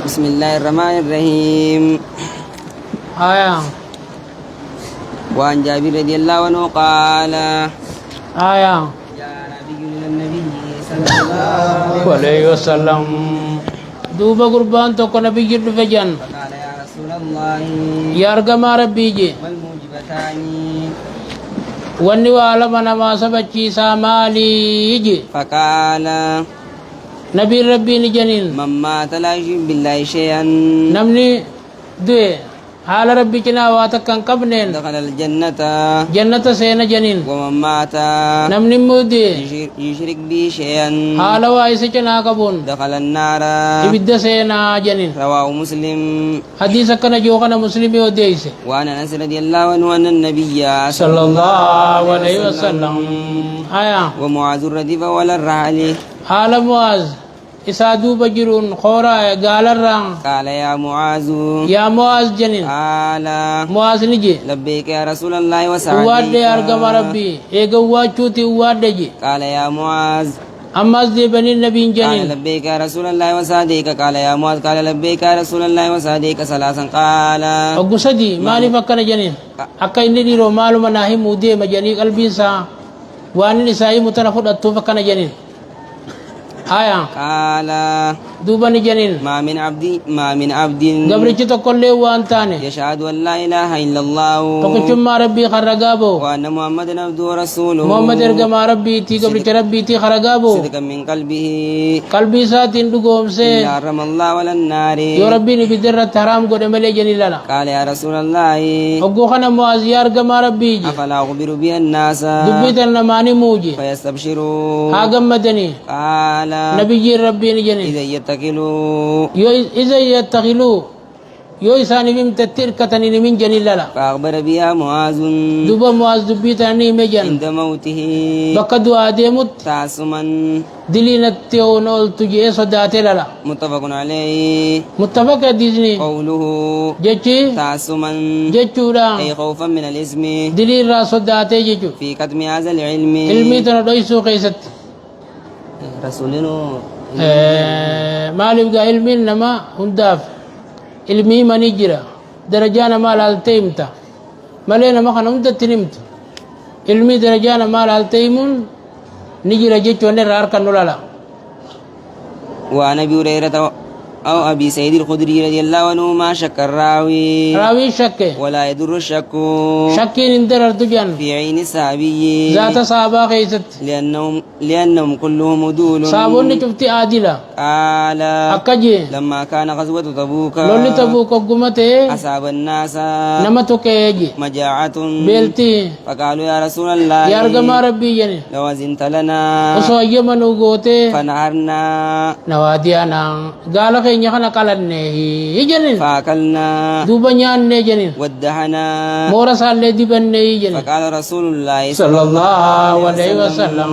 بسم الله الرحمن الرحيم. آية. وعن جابر رضي الله عنه قال آية. جاء نبي إلى النبي صلى الله عليه وسلم دوبا قربان توكو نبي جد فجان فقال يا رسول الله يا أرقم ربي جي ما الموجبتان واني وعلم أنا ما سبتشي سامالي جي فقال نبي ربي نجنين من مات لا يشرك بالله شيئا نمني دوي حال ربي كنا واتكن قبنين دخل الجنة جنة سينا جنين ومن مات نمني مودي يشرك به شيئا حال وايس كنا قبون دخل النار إبدا سينا جنين رواه مسلم. حديث كنا جوغنا مسلمي وديس وعن انس رضي الله عنه ان النبي صلى الله عليه وسلم آية ومعاذ ردف ولا الرحل حال معاذ إسادو بجرون خورا قال الران قال يا معاذ يا معاذ جنين قال معاذ نجي لبيك يا رسول الله واد وسعديك أرقم ربي إيقا واتشوتي واد جي قال يا معاذ أما أزدي بني النبي قال جنين لبيك يا رسول الله وسعديك قال يا معاذ قال لبيك يا رسول الله وسعديك ثلاثا قال أقصدي مالي فكنا جنين أكا إني ديرو مالو مناهي مودي مجاني قلبي سا واني نسائي متنفد أتو فكنا جنين آية قال دوبني جنين ما من عبد قبل تقول وانتاني يشهد ان لا اله الا الله تقول ربي خرقابو وان محمدا عبده ورسوله محمد ارقم ربي تي قبل ربي تي خرقابو صدقا من قلبه قلبي ساتين دقوم سي إلا حرم الله ولا النار. يا ربي نبي درة حرام قد ملي جنين لنا قال يا رسول الله أقو خنا معاذ يا ارقم ربي أفلا أخبر بها الناس دبيت النماني موجي فيستبشروا هاقم مدني قال نبي ربي نجنين إذا يتكلوا إذا يتخلوا يو إساني بهم تتركتني من جنين لنا فأخبر بها معاذ دوبا معاذ دبيتني مجن عند موته بقدو آدمت تعصما دلينتيو نول تجي صداتي للا متفق عليه. متفق ديزني قوله جيتشي تعصما جيتشودا أي خوفا من الاسم دليل را صداتي جيتشو في كتم هذا العلم علمي تنضيسو قيست رسولنا مالي بقى علمي نما هنداف علمي ما نجرا درجانا مال التيمتا مالينا ما خنا مدتنمت علمي درجانا مال التيمون نجرا جيتشو نرار كنولا وعن أبي هريرة أو أبي سعيد الخدري رضي الله عنه ما شك الراوي راوي شك ولا يضر الشك شكين اندر ارتجان في عين الصحابي ذات صحابة قيست لأنهم كلهم عدول. صابون شفتي عادلة قال أكجي لما كان غزوة تبوك لولي تبوك قمته أصاب الناس نمتو كيجي مجاعة بيلتي فقالوا يا رسول الله يا أرقم ربي جني لو أذنت لنا وصوية منو قوتي فنهرنا نواديانا قال خيني خنا قالني جنين فأكلنا دوبا نيان جنين ودهنا مورا سالي دبني جنين فقال رسول الله صلى الله عليه وسلم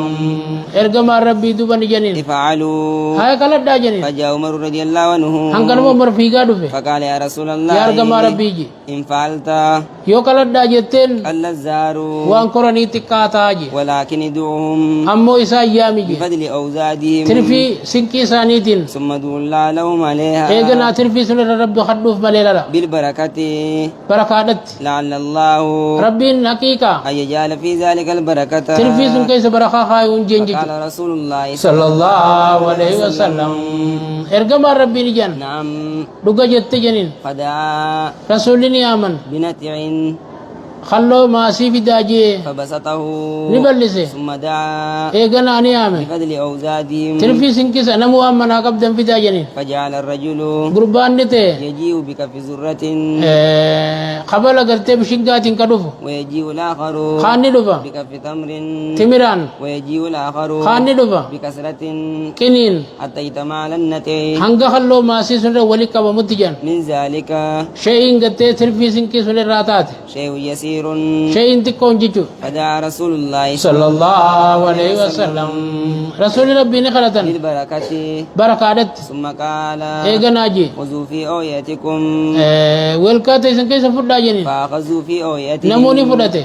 أرقم ربي دوبا جنين افعلوا هاي قالت دا جنين فجاء عمر رضي الله عنه هنكن عمر فيغا دوفي فقال يا رسول الله يا أرقم ربي جي إن فعلت يو قالت دا جتين قل الزار وانكرني تكاتاجي ولكن ادعوهم أمو إسا أيامي بفضل أوزادهم ترفي سنكي سانيتين ثم ادعوا الله لهم عليها إيغنا ترفي سنة رب خدوف مليلا بالبركة بركاتت لعل الله ربين حقيقة أن يجعل في ذلك البركة. ترفي سن كيس بركة خايون جنجي قال رسول الله صلى الله عليه وسلم إرقم ربي نجان نعم لغا جت جنين فدعا رسولني آمن بنتع خلو ما سيفي داجي فبسطه نبلسي ثم دعا إيغنا أني آمن بفضل أوزادهم ترفي سن كيس نمو آمن أقبدا في داجنين فجعل الرجل قربان نتي يجيء بكف زرة قبل قرتي بشنقات كدوفو ويجيء الآخر خاني دوفا بكف تمر تمران ويجيء الآخر خاني دوفا بكسرة كنين حتى يتم على النتع hanga hallo maasi sunre wali kaba mutijan من ذلك shay'in gatte sirfi sinki sunre ratat شيء يسير يسير شيء تكون جيتو فدعا رسول الله صلى الله عليه وسلم رسول ربي نخلتن بالبركة بركات ثم قال إيجا ناجي خذوا في أويتكم والكاتي سن كيس فردا جنين فأخذوا في أويتهم نموني فردته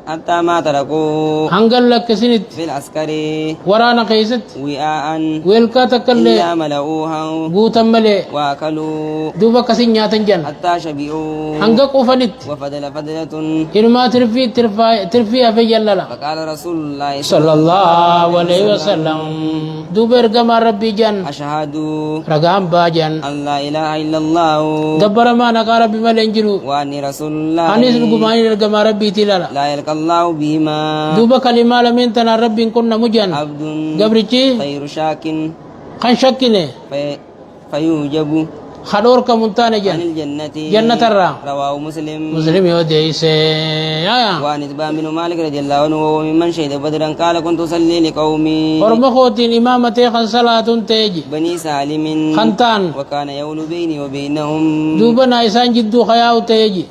حتى ما تركوا هنقل لك سنت في العسكري ورانا كيست وعاء والكاتا كله إلا ملؤوها قوتا ملي وأكلوا دوبا كسين نياتن جن حتى شبعوا هنقا قوفنت وفضل فضلة إنما ترفيها في جلالة فقال رسول الله صلى الله عليه وسلم دوبا رقما ربي جن أشهد رقام باجن أن لا إله إلا الله دبر ما نقا ربي ملنجلو وأني رسول الله أنيس رقماني رقما ربي تلالا لا يلقى الله بهما دوبا كلمة لمن تنا ربي كنا مجن عبد قبرتي خير شاك خان شكني فيوجب خدور كمنتانة عن جن الجنة جنة الرا رواه مسلم مسلم يوديس وعن إتبان بن مالك رضي الله عنه وهو ممن شهد بدرا قال كنت أصلي لقومي ورمخوتين إمامة خان صلاة تيجي بني سالم خنتان وكان يول بيني وبينهم دوبنا إسان جدو خياو تيجي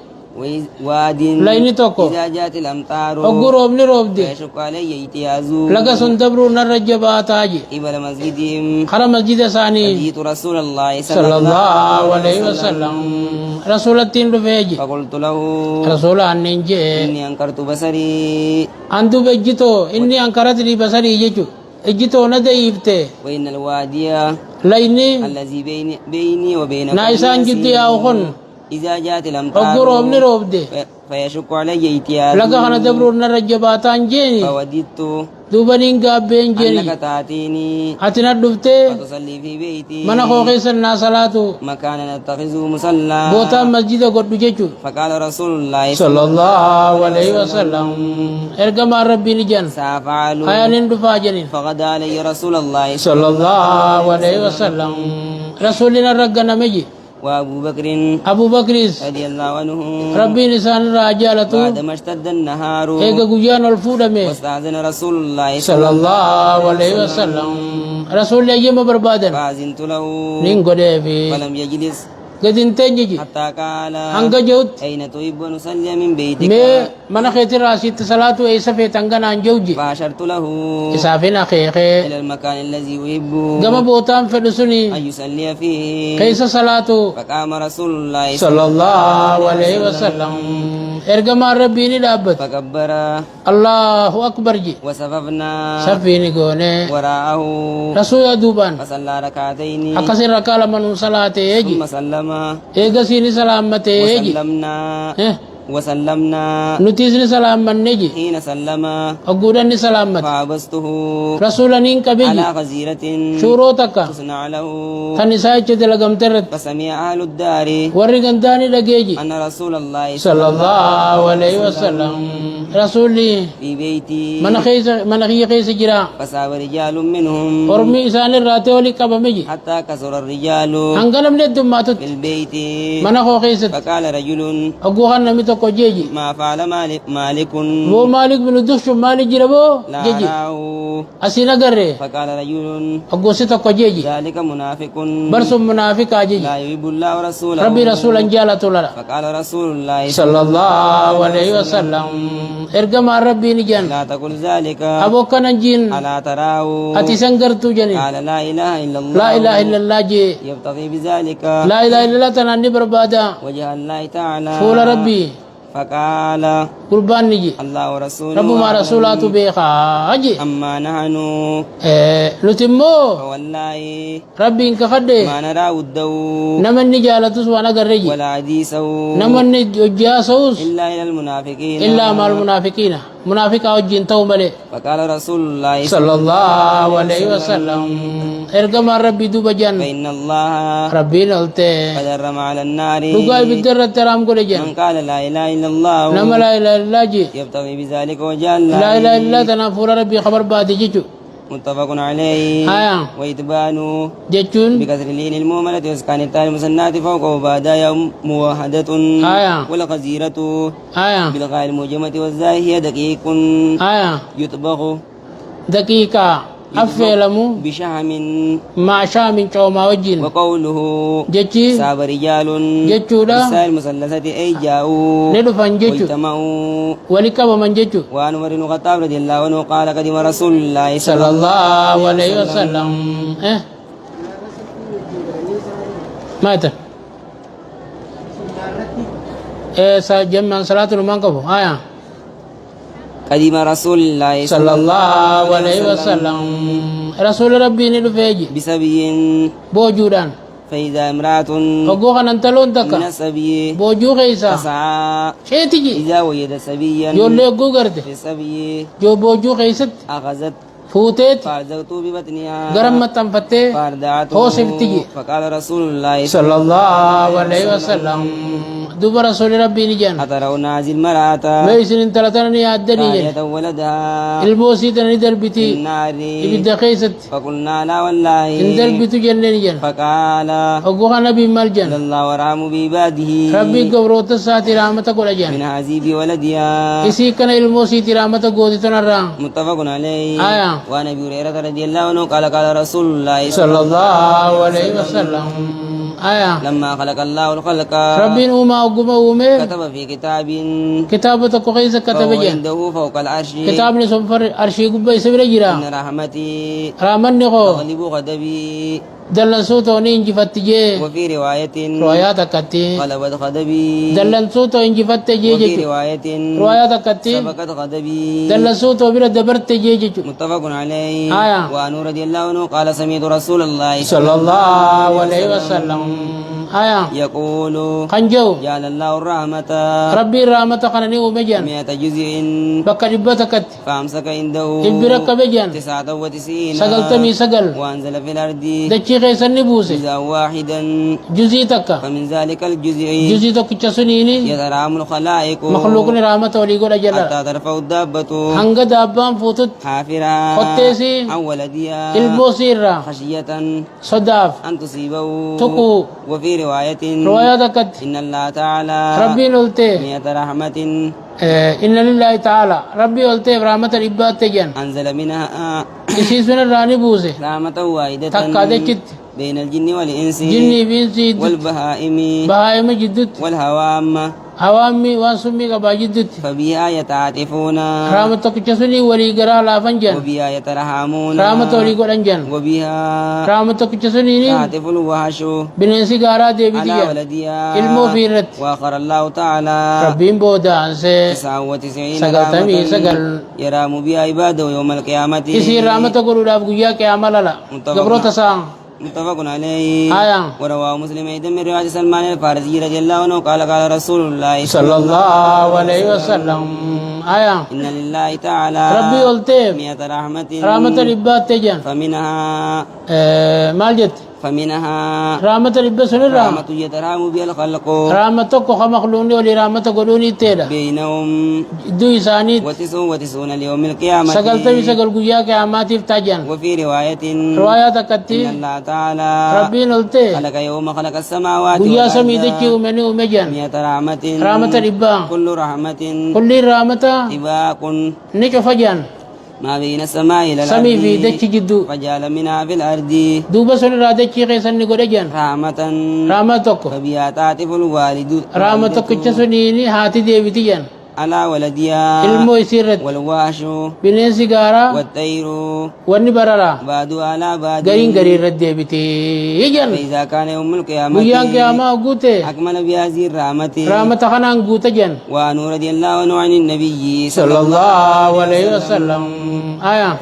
واد ليني توكو إذا جاءت الأمطار وقروب نروب دي فيشق علي اجتيازوا لقى سندبرو نرجبا تاجي قبل مسجدهم خرم مسجد ثاني فجئت رسول الله صلى الله عليه وسلم رسول التين رفيجي فقلت له رسول النينجي إني أنكرت بصري أنتو بجتو إني أنكرت لي بصري جيجو اجتو نديبتي وإن الوادي ليني الذي بيني وبينكم نايسان جدي أو خن إذا جاءت الأمطار وقروب نروب دي فيشق علي اجتيازوا لقى خنا دبرو نرجبا تانجيني فوددت دوبنين قابين جيني أنك تأتيني أتنا دفتي فتصلي في بيتي منا خوخي سنة صلاة مكانا نتخذه مصلى بوتا مسجد قد جيجو فقال رسول الله صلى الله عليه وسلم ارقم ربي نجن سأفعل خيال دفا جنين فغدا علي رسول الله صلى الله عليه وسلم رسولنا رقنا مجي وأبو بكر أبو بكر رضي الله عنه ربي نسان راجالته بعدما اشتد النهار ايقا قجان الفودمي واستأذن رسول الله صلى الله عليه وسلم رسول يجيب بربادا فأذنت له نينكو ديفي فلم يجلس قد انتجي حتى قال هنگا جوت أين تحب أن أصلي من بيتك مي من خيتي راسيت صلاة ايسا في تنگنا انجوجي فأشرت له اسافين خيخي إلى المكان الذي يحب قم بوتان فدسني أن يصلي فيه كيس صلاة فقام رسول الله صلى الله عليه وسلم ارقم ربي ندابت فكبر الله أكبر جي وصففنا سفيني قوني وراءه رسول دوبان فصلى ركعتين أكسر ركال من صلاة يجي ثم سلم إيغسيني سلامة يجي وسلمنا وسلمنا نتيسني سلام من نجي حين سلم أقودني سلامة فعبسته رسول نينك بيجي على غزيرة شروطك تصنع له كنساء جدلقم ترد فسمع أهل الدار ورقن داني لقيجي أن رسول الله صلى الله عليه وسلم رسولي في بيتي من خي خيس جرا فساب رجال منهم ورمي إسان الراتي ولي قبمجي حتى كسر الرجال هنقلم ندم ماتت في البيت من خو خيست فقال رجل أقوها نمي تقو جيجي ما فعل مالك بو مالك بن دخش مالك جربو لا جيجي أراه أسينا قرر فقال رجل أقوى ستقو جيجي ذلك منافق برسم منافق جيجي لا يحب الله ورسوله ربي رسول جالة لنا فقال رسول الله صلى الله عليه وسلم ارقم ربي نجان لا تقل ذلك أبو كان جين ألا تراه أتي سنقرتو جنين قال لا إله إلا الله لا إله إلا الله جي يبتغي بذلك لا إله إلا الله تناني بربادا وجه الله تعالى فول ربي فقال قربان نجي الله ورسوله رب ما رسولاته بيخا أجي أما نحن نتمو فوالله ربي إنك خده ما نرى وده نمن نجالتوس وانا قرجي ولا حديثه نمن نجاسوس إلا إلى المنافقين إلا مع المنافقين منافق أوجين توملي فقال رسول الله صلى الله عليه وسلم ارقم ربي دوبا جن فإن الله ربي نلته قد حرم على النار رقاي بالدر الترام قول جن من قال لا إله إلا الله نما لا إله إلا الله جي يبتغي بذلك وجه الله لا إله إلا الله تنافور ربي خبر بادي جيجو متفق عليه آية وإتبان جتون بكسر اللين المهملة وإسكان التاء المثنات فوق وبعدها موحدة آية والغزيرة آية بالغاء الموجمة والزاي هي دقيق آية يطبخ دقيقة أفعلمو بشهم مع شام كوما وجين وقوله جتشي ساب رجال جتشودا بالسائل المثلثة أي جاءوا ندفن جتشو واجتمعوا. ولكب من جتشو وعن عمر بن الخطاب رضي الله عنه قال قدم رسول الله صلى الله عليه وسلم مات جمع صلاة المنقب قدم رسول الله صلى الله عليه وسلم رسول ربي ندفيجي بسبي بوجودان فإذا امرأة فقوخا ننتلون من تكا السبي بوجو خيسا تسعى شيتيجي إذا وجد سبيا جو لے گوگرد في السبي جو بوجو خيست أخذت فوتيت فأرزقته ببطنها گرم متن فتح فأردعته هو سفتي. فقال رسول الله صلى الله عليه وسلم دوب رسول ربي نجان أترون هذه المرأة ميسن انتلتني عدني كانت ولدها البوسيتني في دربتي النار إبدا خيست فقلنا لا والله إن دربتو جنن جن فقال فقوخا نبي صلى مالجن الله ورحم بعباده ربي قبروت الساتي رحمة قول من جن هذه بولدها إسي كان الموسيتي رحمة قول تنرى متفق عليه. آية. وعن ابي هريره رضي الله عنه قال قال رسول الله صلى الله عليه وسلم لما خلق الله الخلق ربي أوما أقوما أومي كتب في كتاب كتابة قيسة كتب فهو جن عنده فوق العرش كتاب نسوم أرشي قبا يسبر جرا إن رحمتي رامن نخو تغلب غضبي. دلن سوتو نينجي فتجي وفي رواية روايات كتي غلبت غضبي. دلن سوتو إنجي فتجي وفي جيجو رواية روايات كتي سبقت غضبي. دلن سوتو بلا دبرت جيجو متفق عليه. آية. وعنه رضي الله عنه قال سمعت رسول الله صلى الله عليه وسلم يقول خنجو جعل الله الرحمة ربي رحمة خنني ومجان 100 جزء بكا دبتكت فأمسك عنده إبرك بجان 99 سقلتمي سقل وأنزل في الأرض دچي خيسن نبوسي جزءا واحدا جزي تكا فمن ذلك الجزء جزي تكا چسنيني يترام الخلائق مخلوق رحمة ولي قول جلال حتى ترفع الدابة هنگ دابان فوتت حافرها قطيسي عن ولدها البوسير خشية صداف أن تصيبه. تقو وفي رواية رواية تكت إن الله تعالى ربي نلتي 100 رحمة إن لله تعالى ربي قلتي برحمة الإباد تجن أنزل منها إسيسون الراني بوسي رحمة واحدة تكا دچت بين الجن والإنس جني بينسي والبهائم بهائم جدت والهوام هوامي وانسمي قبا جدت فبها يتعاطفون رحمة كچسوني ولي قرا لا فنجن وبها يترحمون رحمة ولي قول انجن وبها رحمة كچسوني تعاطف الوحش بننسي قارا دي على بيديا ولدها علمو فيرت وآخر الله تعالى ربين بودا انسي 99 سقلتمي سقل يرام بها عباده يوم القيامة. إسي رحمة قولوا لا بقيا كيامل لا قبرو تسان متفق عليه. ورواه مسلم أيضا من رواية سلمان الفارسي رضي الله عنه قال قال رسول الله صلى الله عليه وسلم إن لله تعالى ربي قلتي 100 رحمة الإباد تجن فمنها مالجت فمنها رحمة الإباد سنر رحمة يترحم بها الخلق رحمة كو مخلوني ولي رحمة قلوني تيدا بينهم دو إسانيت 99 ليوم القيامة سقلتمي سقل قيا كياماتي فتاجن. وفي رواية رواية كتي إن الله تعالى ربي نلتي خلق يوم خلق السماوات قيا سميدتي ومني ومجن 100 رحمة رحمة الإباد كل رحمة كل رحمة إباق نيكو فجن ما بين السماء إلى الأرض سمي في دتي جدو فجعل منها في الأرض دوبا سن رادتي خيسن نيكو جن رحمة رحمتك فبها تعطف الوالد رحمتك چسونيني هاتي ديبتي جن على ولدها علمو يسيرت والواش بننسي قارا والطير وني بررا بعدها على بعد غرين غرين رد ديبتي يجن فإذا كان يوم القيامة ويان قياما قوتي أكمل بهذه الرحمة رحمة خنان قوت جن. وأن رضي الله عنه عن النبي صلى الله عليه وسلم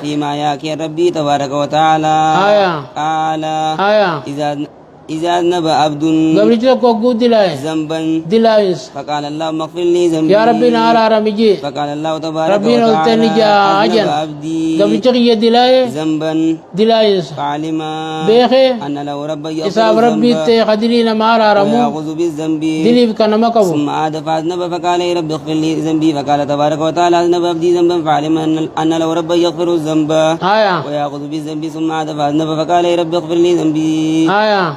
فيما يحكي ربي تبارك وتعالى قال إذا أذنب عبد قبل جلك وقود دلاي ذنبا دلايس فقال اللهم اغفر لي ذنبي يا ربي نهار رمجي فقال الله تبارك ربي وتعالى أجن أذنب عبدي قبل جلك دلاي ذنبا دلايس فعلم بيخي أن له رب يغفر إساب ربي الذنب تقدرين ما رمو ويأخذ بالذنب دلي بكنا مكبو ثم عاد فأذنب فقال يا رب اغفر لي ذنبي فقال تبارك وتعالى أذنب عبدي ذنبا فعلم أن له رب يغفر الذنب ويأخذ بالذنب ثم عاد فأذنب فقال يا رب اغفر لي ذنبي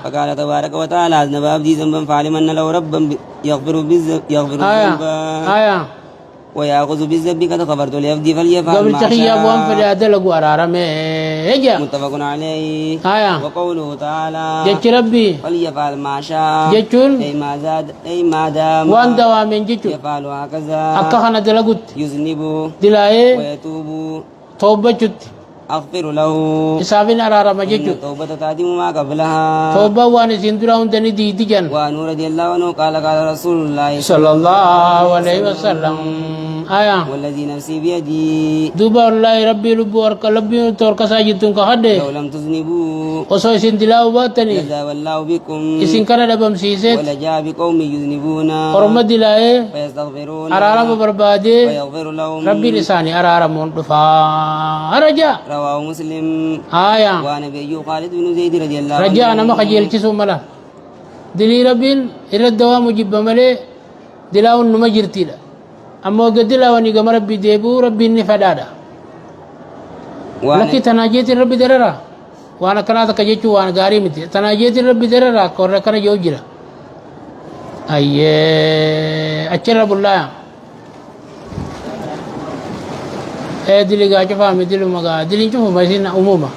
فقال تبارك وتعالى أذنب عبدي ذنبا فعلم أن له ربا يغفر الذنب ويأخذ بالذنب قد غفرت لعبدي فليفعل قبل ما تخيا شاء. بوام فليادل غوارارمه يجا متفق عليه. وقوله تعالى جتش ربي فليفعل ما شاء جتشون أي ما دام وان دوامين جتشو يفعل هكذا أكخنا دلقت يذنب دلاي ويتوب توبة جت أغفر له إسابين أرارا ما جتشو التوبة تهدم ما قبلها توبة وان سندرا هندني دي ديجان وأن رضي الله عنه قال رسول الله صلى الله عليه وسلم والذي نفسي بيدي دوبا الله ربي لبو ورك لبي تورك ساجدون كهده لو لم تذنبوا وصو سندلاو باتني لذهب الله بكم إسن كان دبم سيست ولجاء بقوم يذنبون حرمت دلاي فيستغفرون أرارا بربادي ويغفر لهم ربي لساني أرارا مندفا أرجع رواه مسلم. وعن أبي أيوب خالد بن زيد رضي الله عنه رجع أنا ما خجل كسو ملا دلي ربين إلى الدوام جب ملي دلاو نما جرتي لا أما قد دلاوني قام ربي ديبو ربي نفدادا لكن تناجيت ربي دررا وانا كنا تكجيتو وانا غاري متي تناجيت ربي دررا كور كنا جوجرا أيه أشرب الله دلي قاعد فاهم دلي ما قاعد دلي شوفوا ما يصير أمومة